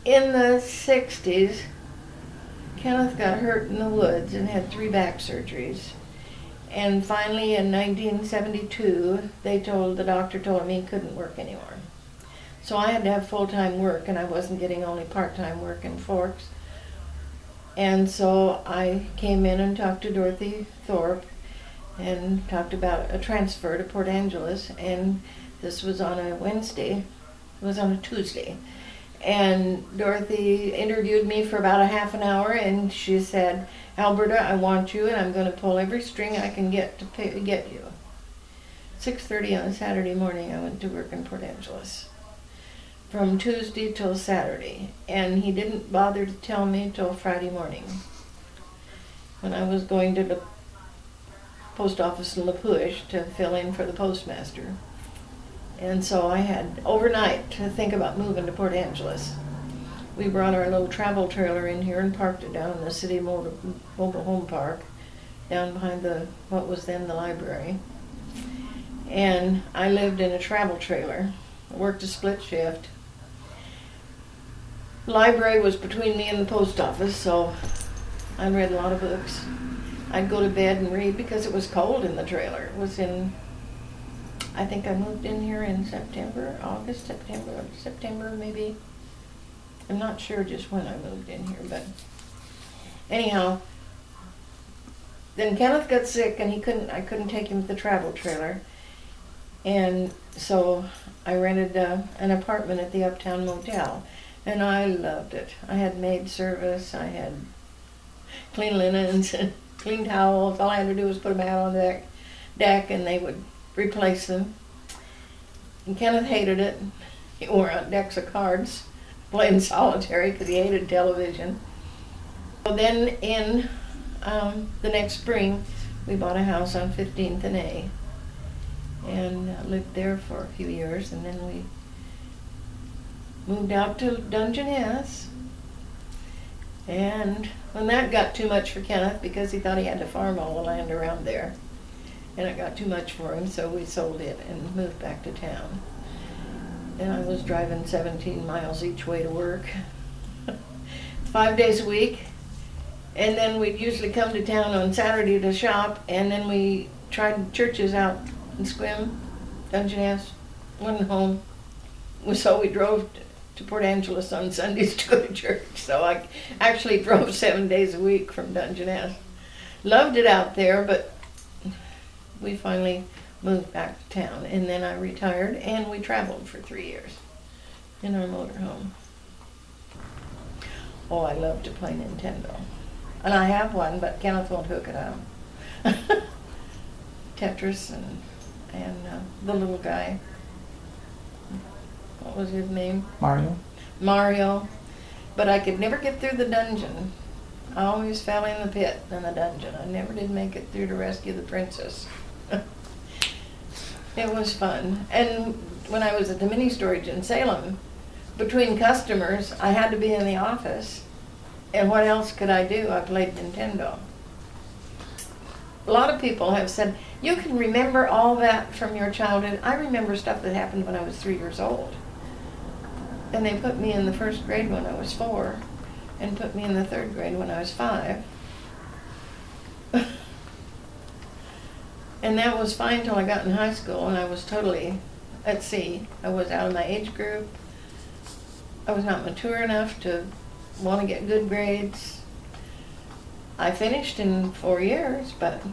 In the 60s, Kenneth got hurt in the woods and had 3 back surgeries. And finally in 1972, the doctor told him he couldn't work anymore. So I had to have full-time work, and I wasn't getting only part-time work in Forks. And so I came in and talked to Dorothy Thorpe and talked about a transfer to Port Angeles, and this was on a Wednesday. It was on a Tuesday. And Dorothy interviewed me for about a half an hour, and she said, "Alberta, I want you, and I'm going to pull every string I can get to get you." 6:30 on a Saturday morning, I went to work in Port Angeles. From Tuesday till Saturday, and he didn't bother to tell me till Friday morning when I was going to the post office in La Push to fill in for the postmaster. And so I had overnight to think about moving to Port Angeles. We brought our little travel trailer in here and parked it down in the city mobile home park down behind what was then the library. And I lived in a travel trailer. I worked a split shift. The library was between me and the post office, so I read a lot of books. I'd go to bed and read because it was cold in the trailer. It was I think I moved in here in September maybe. I'm not sure just when I moved in here, but anyhow, then Kenneth got sick and I couldn't take him to the travel trailer. And so I rented an apartment at the Uptown Motel, and I loved it. I had maid service, I had clean linens, clean towels. All I had to do was put them out on the deck and they would replace them. And Kenneth hated it. He wore out decks of cards, playing solitary because he hated television. So then in the next spring, we bought a house on 15th and A, and lived there for a few years, and then we moved out to Dungeness. And when that got too much for Kenneth, because he thought he had to farm all the land around there, and it got too much for him, so we sold it and moved back to town. And I was driving 17 miles each way to work, 5 days a week. And then we'd usually come to town on Saturday to shop, and then we tried churches out in Sequim, Dungeness, wasn't home. So we drove to Port Angeles on Sundays to go to church. So I actually drove 7 days a week from Dungeness. Loved it out there, but we finally moved back to town, and then I retired, and we traveled for 3 years in our motorhome. Oh, I love to play Nintendo. And I have one, but Kenneth won't hook it up. Tetris and the little guy. What was his name? Mario. But I could never get through the dungeon. I always fell in the pit in the dungeon. I never did make it through to rescue the princess. It was fun. And when I was at the mini storage in Salem, between customers, I had to be in the office. And what else could I do? I played Nintendo. A lot of people have said, you can remember all that from your childhood. I remember stuff that happened when I was 3 years old. And they put me in the first grade when I was 4, and put me in the 3rd grade when I was 5. And that was fine till I got in high school, and I was totally at sea. I was out of my age group. I was not mature enough to want to get good grades. I finished in 4 years, but